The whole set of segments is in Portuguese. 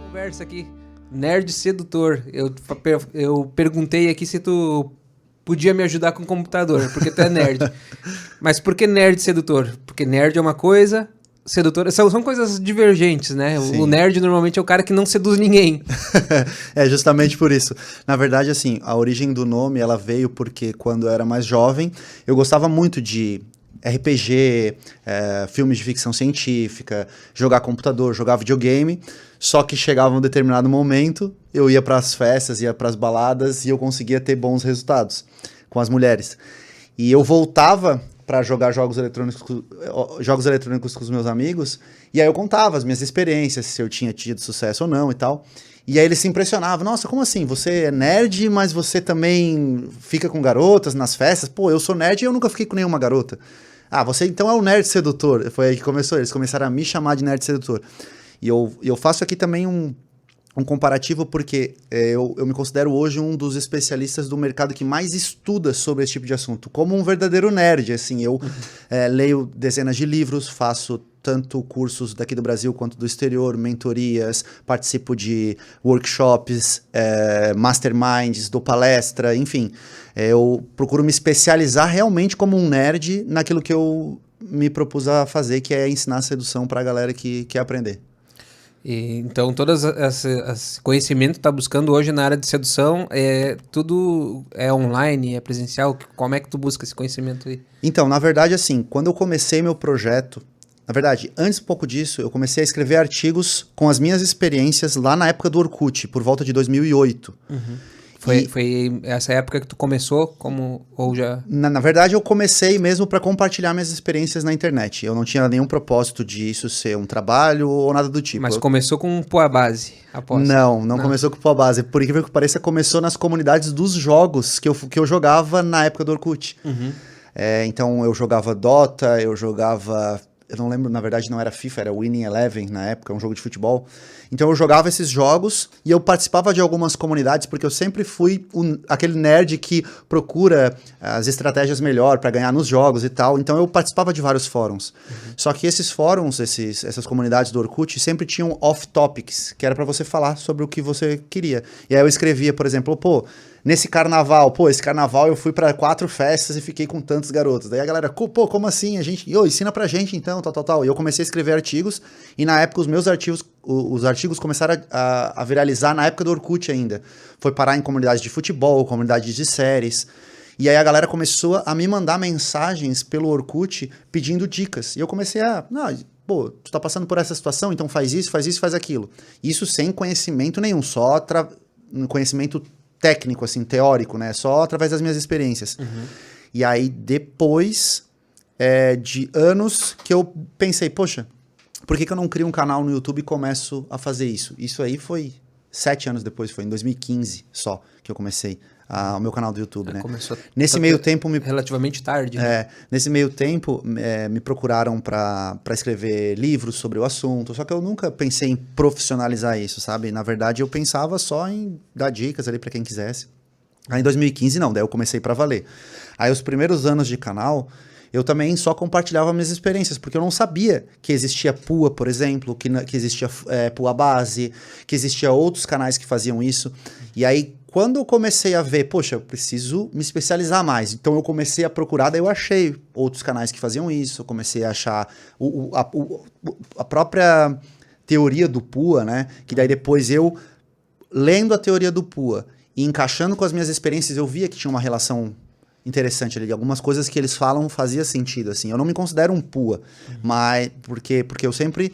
Conversa aqui. Nerd sedutor. Eu perguntei aqui se tu podia me ajudar com o computador, porque tu é nerd. Mas por que nerd sedutor? Porque nerd é uma coisa, sedutor... São coisas divergentes, né? Sim. O nerd normalmente é o cara que não seduz ninguém. É justamente por isso. Na verdade, assim, a origem do nome, ela veio porque quando eu era mais jovem, eu gostava muito de RPG, filmes de ficção científica, jogar computador, jogar videogame, só que chegava um determinado momento, eu ia para as festas, ia para as baladas e eu conseguia ter bons resultados com as mulheres. E eu voltava para jogar jogos eletrônicos com os meus amigos, e aí eu contava as minhas experiências, se eu tinha tido sucesso ou não e tal. E aí eles se impressionavam. Nossa, como assim? Você é nerd, mas você também fica com garotas nas festas? Pô, eu sou nerd e eu nunca fiquei com nenhuma garota. Ah, você então é o nerd sedutor. Foi aí que começou. Eles começaram a me chamar de nerd sedutor. E eu faço aqui também um comparativo porque eu me considero hoje um dos especialistas do mercado que mais estuda sobre esse tipo de assunto. Como um verdadeiro nerd, assim, eu leio dezenas de livros, faço tanto cursos daqui do Brasil quanto do exterior, mentorias, participo de workshops, masterminds, dou palestra, enfim. Eu procuro me especializar realmente como um nerd naquilo que eu me propus a fazer, que é ensinar sedução para a galera que quer aprender. Então, todo esse conhecimento que tu tá buscando hoje na área de sedução, tudo é online, é presencial? Como é que tu busca esse conhecimento aí? Então, na verdade, assim, quando eu comecei meu projeto, na verdade, antes um pouco disso, eu comecei a escrever artigos com as minhas experiências lá na época do Orkut, por volta de 2008. Foi essa época que tu começou, ou já... Na verdade, eu comecei mesmo para compartilhar minhas experiências na internet. Eu não tinha nenhum propósito de isso ser um trabalho ou nada do tipo. Mas começou com Poa Base, aposto. Não começou com Poa Base. Por incrível que pareça, começou nas comunidades dos jogos que eu jogava na época do Orkut. Então, eu jogava Dota, eu jogava... Eu não lembro, na verdade não era FIFA, era Winning Eleven na época, um jogo de futebol. Então eu jogava esses jogos e eu participava de algumas comunidades porque eu sempre fui aquele nerd que procura as estratégias melhor para ganhar nos jogos e tal. Então eu participava de vários fóruns. Só que esses fóruns, essas comunidades do Orkut sempre tinham off-topics, que era para você falar sobre o que você queria. E aí eu escrevia, por exemplo, nesse carnaval, esse carnaval eu fui pra 4 festas e fiquei com tantos garotos. Daí a galera, como assim? Ensina pra gente então, tal. E eu comecei a escrever artigos, e na época os artigos começaram a viralizar na época do Orkut ainda. Foi parar em comunidades de futebol, comunidades de séries. E aí a galera começou a me mandar mensagens pelo Orkut pedindo dicas. E eu comecei tu tá passando por essa situação, então faz isso, faz aquilo. Isso sem conhecimento nenhum, só conhecimento técnico, assim, teórico, né? Só através das minhas experiências. E aí, depois de anos que eu pensei, poxa, por que eu não crio um canal no YouTube e começo a fazer isso? Isso aí foi 7 anos depois, foi em 2015 só que eu comecei o meu canal do YouTube, né? Começou nesse meio tempo... relativamente tarde, né? Nesse meio tempo, me procuraram para escrever livros sobre o assunto, só que eu nunca pensei em profissionalizar isso, sabe? Na verdade, eu pensava só em dar dicas ali para quem quisesse. Aí em 2015, não, daí eu comecei para valer. Aí os primeiros anos de canal, eu também só compartilhava minhas experiências, porque eu não sabia que existia PUA, por exemplo, que existia PUA Base, que existia outros canais que faziam isso. E aí, quando eu comecei a ver, poxa, eu preciso me especializar mais. Então eu comecei a procurar, daí eu achei outros canais que faziam isso, eu comecei a achar a própria teoria do PUA, né? Que daí depois eu, lendo a teoria do PUA e encaixando com as minhas experiências, eu via que tinha uma relação interessante ali. Algumas coisas que eles falam fazia sentido, assim. Eu não me considero um PUA, mas porque eu sempre...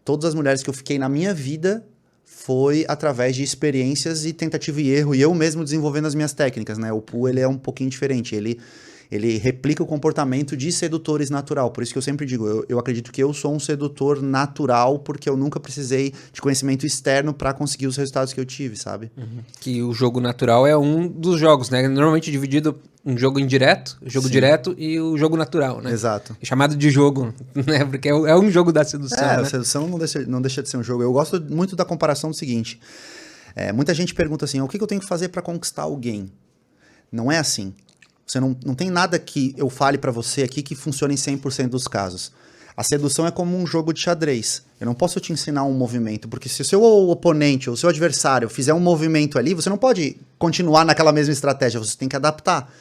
Todas as mulheres que eu fiquei na minha vida foi através de experiências e tentativa e erro, e eu mesmo desenvolvendo as minhas técnicas, né? O PUA, ele é um pouquinho diferente, ele replica o comportamento de sedutores natural, por isso que eu sempre digo, eu acredito que eu sou um sedutor natural, porque eu nunca precisei de conhecimento externo para conseguir os resultados que eu tive, sabe? Que o jogo natural é um dos jogos, né? Normalmente dividido um jogo indireto, o jogo direto e o jogo natural, né? Exato. Chamado de jogo, né? Porque é um jogo da sedução, né? A sedução não deixa de ser um jogo. Eu gosto muito da comparação do seguinte, muita gente pergunta assim, o que eu tenho que fazer para conquistar alguém? Não é assim. Você não tem nada que eu fale para você aqui que funcione em 100% dos casos. A sedução é como um jogo de xadrez. Eu não posso te ensinar um movimento, porque se o seu oponente ou o seu adversário fizer um movimento ali, você não pode continuar naquela mesma estratégia, você tem que adaptar.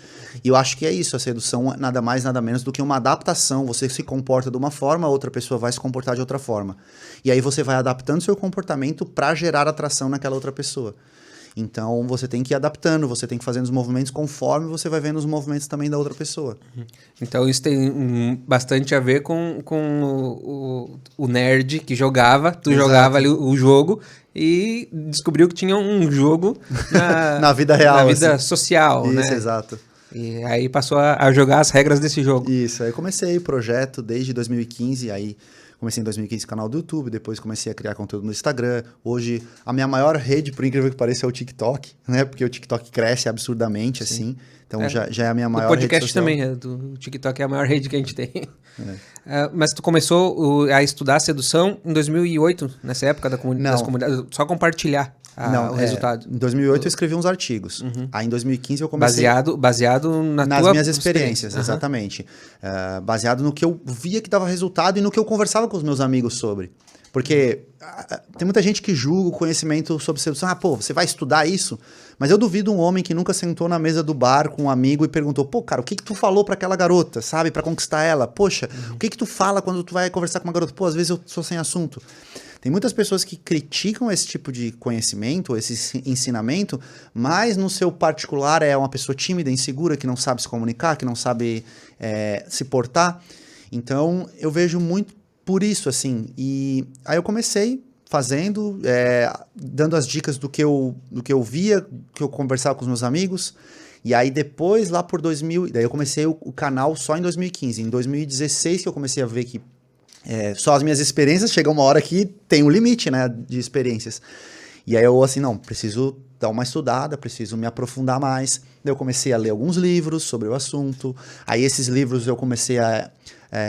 E eu acho que é isso, a sedução é nada mais, nada menos do que uma adaptação. Você se comporta de uma forma, a outra pessoa vai se comportar de outra forma. E aí você vai adaptando seu comportamento para gerar atração naquela outra pessoa. Então, você tem que ir adaptando, você tem que ir fazendo os movimentos conforme você vai vendo os movimentos também da outra pessoa. Então, isso tem bastante a ver com o nerd que jogava, tu Exato. jogava ali o jogo e descobriu que tinha um jogo na vida real. Na vida assim. social, isso, né? Exato. E aí passou a jogar as regras desse jogo. Isso, aí comecei o projeto desde 2015, aí comecei em 2015 o canal do YouTube, depois comecei a criar conteúdo no Instagram. Hoje, a minha maior rede, por incrível que pareça, é o TikTok, né? Porque o TikTok cresce absurdamente, assim. Então, já é a minha maior rede social. O podcast também, do TikTok é a maior rede que a gente tem. Mas tu começou a estudar sedução em 2008, nessa época das comunidades, só compartilhar o resultado. Em 2008 eu escrevi uns artigos. Aí em 2015 eu comecei... Baseado nas minhas experiências, exatamente. Baseado no que eu via que dava resultado e no que eu conversava com os meus amigos sobre. Porque tem muita gente que julga o conhecimento sobre sedução. Você vai estudar isso? Mas eu duvido um homem que nunca sentou na mesa do bar com um amigo e perguntou, cara, o que tu falou pra aquela garota, sabe? Pra conquistar ela? Poxa, o que tu fala quando tu vai conversar com uma garota? Às vezes eu sou sem assunto. Tem muitas pessoas que criticam esse tipo de conhecimento, esse ensinamento, mas no seu particular é uma pessoa tímida, insegura, que não sabe se comunicar, que não sabe se portar. Então, eu vejo muito por isso, assim. E aí eu comecei fazendo, dando as dicas do que eu via, que eu conversava com os meus amigos. E aí depois, lá por 2000... Daí eu comecei o canal só em 2015. Em 2016 que eu comecei a ver que só as minhas experiências, chega uma hora que tem um limite, né, de experiências. E aí eu, assim, não, preciso dar uma estudada, preciso me aprofundar mais. Daí eu comecei a ler alguns livros sobre o assunto. Aí esses livros eu comecei a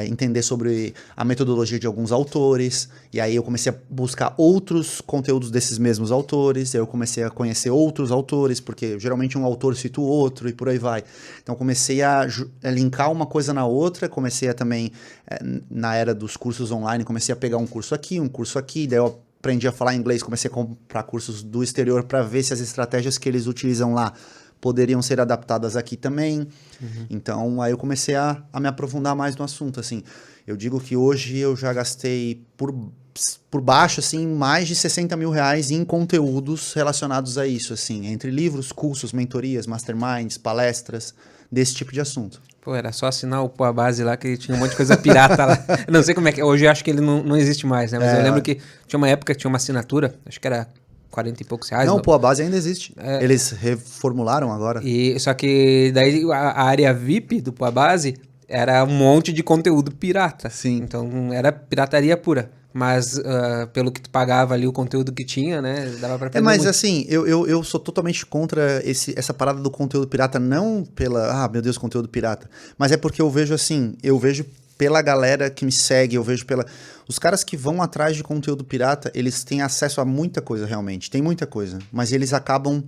entender sobre a metodologia de alguns autores. E aí eu comecei a buscar outros conteúdos desses mesmos autores. Aí eu comecei a conhecer outros autores, porque geralmente um autor cita o outro e por aí vai. Então comecei a linkar uma coisa na outra. Comecei a também, na era dos cursos online, comecei a pegar um curso aqui. Daí eu aprendi a falar inglês, comecei a comprar cursos do exterior para ver se as estratégias que eles utilizam lá poderiam ser adaptadas aqui também. Então, aí eu comecei a me aprofundar mais no assunto, assim. Eu digo que hoje eu já gastei por baixo, assim, mais de 60 mil reais em conteúdos relacionados a isso, assim, entre livros, cursos, mentorias, masterminds, palestras, desse tipo de assunto. Pô, era só assinar o Poa Base lá, que tinha um monte de coisa pirata lá. Não sei como é que é. Hoje eu acho que ele não existe mais, né? Mas eu lembro que tinha uma época que tinha uma assinatura, acho que era 40 e poucos reais. Não, o Poa Base ainda existe. Eles reformularam agora. Só que daí a área VIP do Poa Base era um monte de conteúdo pirata. Sim. Então era pirataria pura. Mas pelo que tu pagava ali, o conteúdo que tinha, né? Dava pra aprender muito. Assim, eu sou totalmente contra essa parada do conteúdo pirata, não pela, meu Deus, conteúdo pirata. Mas é porque eu vejo assim, pela galera que me segue, eu vejo os caras que vão atrás de conteúdo pirata, eles têm acesso a muita coisa realmente, tem muita coisa, mas eles acabam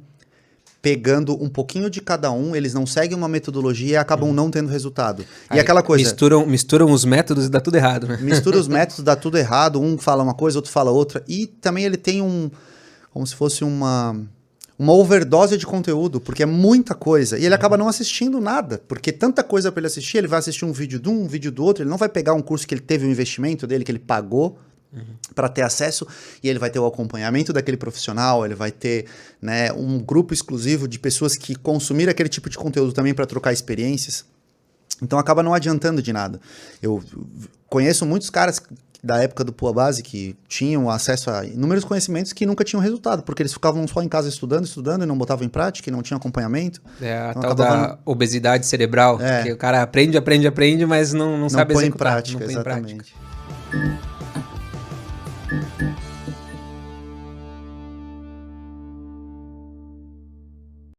pegando um pouquinho de cada um, eles não seguem uma metodologia e acabam não tendo resultado. E aquela coisa... Misturam os métodos e dá tudo errado, né? Mistura os métodos, dá tudo errado, um fala uma coisa, outro fala outra, e também ele tem como se fosse uma overdose de conteúdo, porque é muita coisa, e ele acaba não assistindo nada, porque tanta coisa para ele assistir, ele vai assistir um vídeo de um vídeo do outro, ele não vai pegar um curso que ele teve um investimento dele, que ele pagou para ter acesso, e ele vai ter o acompanhamento daquele profissional, ele vai ter, né, um grupo exclusivo de pessoas que consumiram aquele tipo de conteúdo também para trocar experiências. Então acaba não adiantando de nada. Eu conheço muitos caras da época do Poa Base que tinham acesso a inúmeros conhecimentos que nunca tinham resultado, porque eles ficavam só em casa estudando e não botavam em prática, e não tinham acompanhamento. A tal da obesidade cerebral, que o cara aprende, mas não sabe executar. Não põe em prática, exatamente.